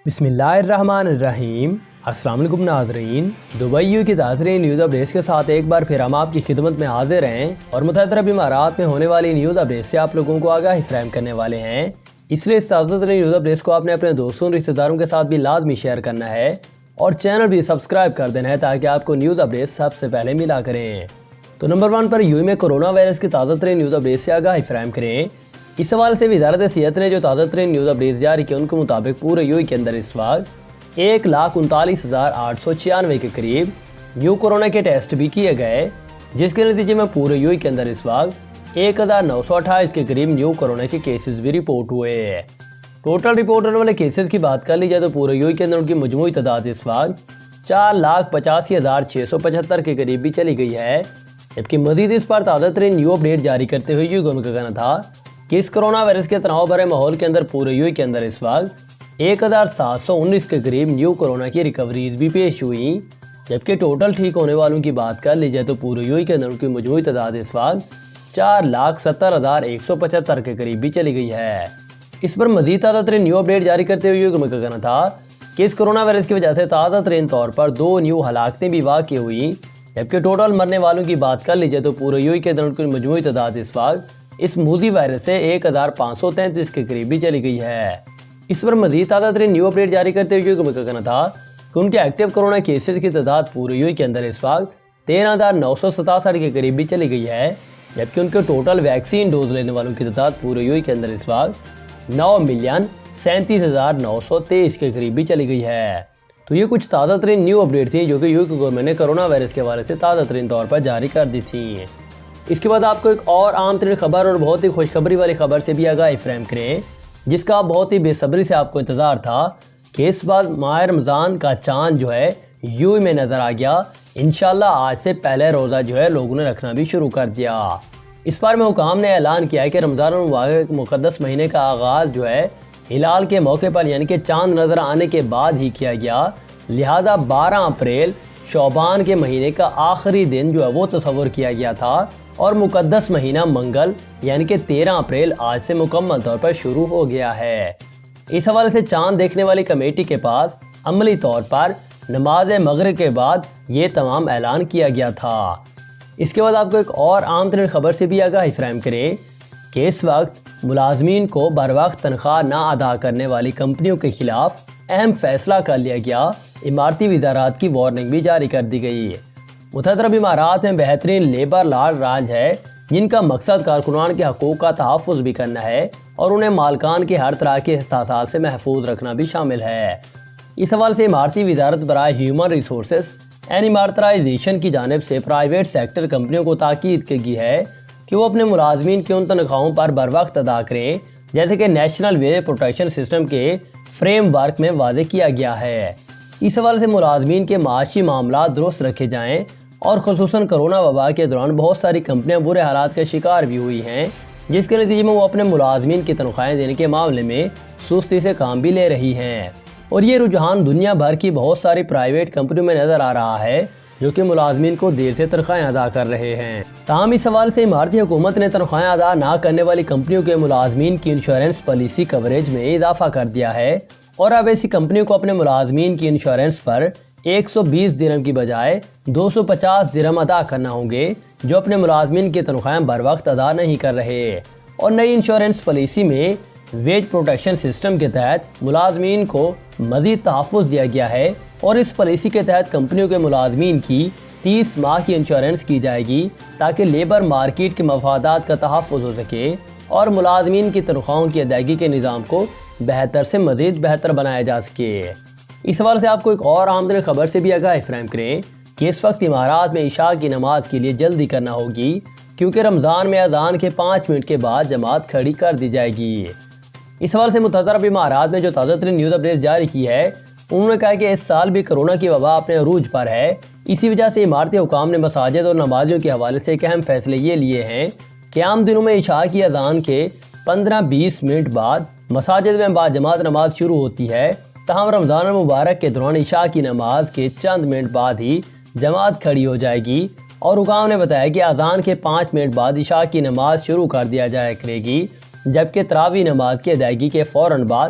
بسم اللہ الرحمن الرحیم۔ السلام علیکم ناظرین، دبئی کی تازہ نیوز اپڈیٹس کے ساتھ ایک بار پھر ہم آپ کی خدمت میں حاضر ہیں اور متحدہ عرب امارات میں ہونے والی نیوز اپڈیٹ سے آپ لوگوں کو آگاہی فراہم کرنے والے ہیں۔ اس لیے اس تازہ نیوز اپڈیٹس کو آپ نے اپنے دوستوں اور رشتہ داروں کے ساتھ بھی لازمی شیئر کرنا ہے اور چینل بھی سبسکرائب کر دینا ہے تاکہ آپ کو نیوز اپڈیٹس سب سے پہلے ملا کریں۔ تو نمبر 1 پر یو میں کورونا وائرس کی تازہ ترین نیوز اپڈیٹ سے آگاہی فراہم کریں۔ اس حوالے سے وزارت صحت نے جو تازہ ترین نیوز اپڈیٹس جاری کی ان کے مطابق پورے یو کے اندر اس وقت 1,39,896 کے قریب نیو کورونا کے ٹیسٹ بھی کیے گئے، جس کے نتیجے میں پورے یو کے اندر اس وقت 1,928 کے قریب نیو کورونا کے کیسز بھی رپورٹ ہوئے ہیں۔ ٹوٹل رپورٹ ہونے والے کیسز کی بات کر لی جائے تو پورے یو کے اندر ان کی مجموعی تعداد اس وقت 4,85,675 کے قریب بھی چلی گئی ہے، جبکہ مزید اس پر تازہ ترین نیو اپڈیٹ جاری کرتے ہوئے یو کا کہنا تھا کہ اس کرونا وائرس کے تناؤ بھرے ماحول کے اندر پورے یو کے اندر اس وقت 1,719 کے قریب نیو کورونا کی ریکوریز بھی پیش ہوئی، جبکہ ٹوٹل ٹھیک ہونے والوں کی بات کر لی جائے تو پورے یو کے اندر ان کی مجموعی تعداد اس وقت 4,70,175 کے قریب بھی چلی گئی ہے۔ اس پر مزید تازہ ترین نیو اپڈیٹ جاری کرتے ہوئے یو کا کہنا تھا کہ اس کرونا وائرس کی وجہ سے تازہ ترین طور پر 2 نیو ہلاکتیں بھی واقع ہوئی، جبکہ ٹوٹل مرنے والوں کی بات کر لی جائے تو پورے یو کے اندر ان کی مجموعی تعداد اس وقت اس موذی وائرس سے 1,533 کے قریب بھی چلی گئی ہے۔ اس پر مزید تازہ ترین نیو اپڈیٹ جاری کرتے ہوئے یو کا کہنا تھا کہ ان کے ایکٹیو کورونا کیسز کی تعداد پورے یو کے اندر اس وقت 13,967 کے قریب بھی چلی گئی ہے، جبکہ ان کے ٹوٹل ویکسین ڈوز لینے والوں کی تعداد پورے یو کے اندر اس وقت 9,37,923 کے قریب بھی چلی گئی ہے۔ تو یہ کچھ تازہ ترین نیو اپڈیٹ تھی جو کہ یو کی گورنمنٹ نے کرونا وائرس کے حوالے سے تازہ ترین طور پر جاری کر دی تھی۔ اس کے بعد آپ کو ایک اور عام ترین خبر اور بہت ہی خوشخبری والی خبر سے بھی آگاہی فراہم کریں، جس کا بہت ہی بے صبری سے آپ کو انتظار تھا کہ اس بار ماہ رمضان کا چاند جو ہے یو میں نظر آ گیا۔ انشاءاللہ آج سے پہلے روزہ جو ہے لوگوں نے رکھنا بھی شروع کر دیا۔ اس بار میں حکام نے اعلان کیا ہے کہ رمضان المبارک مقدس مہینے کا آغاز جو ہے ہلال کے موقع پر یعنی کہ چاند نظر آنے کے بعد ہی کیا گیا، لہٰذا 12 اپریل شعبان کے مہینے کا آخری دن جو ہے وہ تصور کیا گیا تھا اور مقدس مہینہ منگل یعنی کہ 13 اپریل آج سے مکمل طور پر شروع ہو گیا ہے۔ اس حوالے سے چاند دیکھنے والی کمیٹی کے پاس عملی طور پر نماز مغرب کے بعد یہ تمام اعلان کیا گیا تھا۔ اس کے بعد آپ کو ایک اور عام ترین خبر سے بھی آگاہی فراہم کریں کہ اس وقت ملازمین کو بروقت تنخواہ نہ ادا کرنے والی کمپنیوں کے خلاف اہم فیصلہ کر لیا گیا۔ اماراتی وزارات کی وارننگ بھی جاری کر دی گئی۔ متحدہ عرب امارات میں بہترین لیبر لا راج ہے جن کا مقصد کارکنان کے حقوق کا تحفظ بھی کرنا ہے اور انہیں مالکان کے ہر طرح کے استحصال سے محفوظ رکھنا بھی شامل ہے۔ اس حوالے سے اماراتی وزارت برائے ہیومن ریسورسز اینڈ امارتائزیشن کی جانب سے پرائیویٹ سیکٹر کمپنیوں کو تاکید کی گئی ہے کہ وہ اپنے ملازمین کی ان تنخواہوں پر بروقت ادا کریں جیسے کہ نیشنل ویج پروٹیکشن سسٹم کے فریم ورک میں واضح کیا گیا ہے۔ اس حوالے سے ملازمین کے معاشی معاملات درست رکھے جائیں اور خصوصاً کرونا وبا کے دوران بہت ساری کمپنیاں برے حالات کا شکار بھی ہوئی ہیں، جس کے نتیجے میں وہ اپنے ملازمین کی تنخواہیں دینے کے معاملے میں سستی سے کام بھی لے رہی ہیں، اور یہ رجحان دنیا بھر کی بہت ساری پرائیویٹ کمپنیوں میں نظر آ رہا ہے جو کہ ملازمین کو دیر سے تنخواہیں ادا کر رہے ہیں۔ تاہم اس حوالے سے اماراتی حکومت نے تنخواہیں ادا نہ کرنے والی کمپنیوں کے ملازمین کی انشورنس پالیسی کوریج میں اضافہ کر دیا ہے، اور اب ایسی کمپنیوں کو اپنے ملازمین کی انشورنس پر 120 درہم کی بجائے 250 درہم ادا کرنا ہوں گے جو اپنے ملازمین کی تنخواہیں بروقت ادا نہیں کر رہے۔ اور نئی انشورنس پالیسی میں ویج پروٹیکشن سسٹم کے تحت ملازمین کو مزید تحفظ دیا گیا ہے، اور اس پالیسی کے تحت کمپنیوں کے ملازمین کی 30 ماہ کی انشورنس کی جائے گی تاکہ لیبر مارکیٹ کے مفادات کا تحفظ ہو سکے اور ملازمین کی تنخواہوں کی ادائیگی کے نظام کو بہتر سے مزید بہتر بنایا جا سکے۔ اس حوالے سے آپ کو ایک اور عام ترین خبر سے بھی آگاہی فراہم کریں کہ اس وقت امارات میں عشاء کی نماز کے لیے جلدی کرنا ہوگی کیونکہ رمضان میں اذان کے 5 منٹ کے بعد جماعت کھڑی کر دی جائے گی۔ اس حوالے سے متحدہ عرب امارات میں جو تازہ ترین نیوز اپڈیٹ جاری کی ہے انہوں نے کہا کہ اس سال بھی کرونا کی وبا اپنے عروج پر ہے، اسی وجہ سے اماراتی حکام نے مساجد اور نمازیوں کے حوالے سے ایک اہم فیصلے یہ لیے ہیں کہ عام دنوں میں عشاء کی اذان کے 15-20 منٹ بعد مساجد میں باجماعت نماز شروع ہوتی ہے، تاہم رمضان المبارک کے دوران عشاء کی نماز کے چند منٹ بعد ہی جماعت کھڑی ہو جائے گی، اور حکام نے بتایا کہ اذان کے 5 منٹ بعد عشاء کی نماز شروع کر دیا جائے کرے گی، جبکہ تراویح نماز کی ادائیگی کے فوراً بعد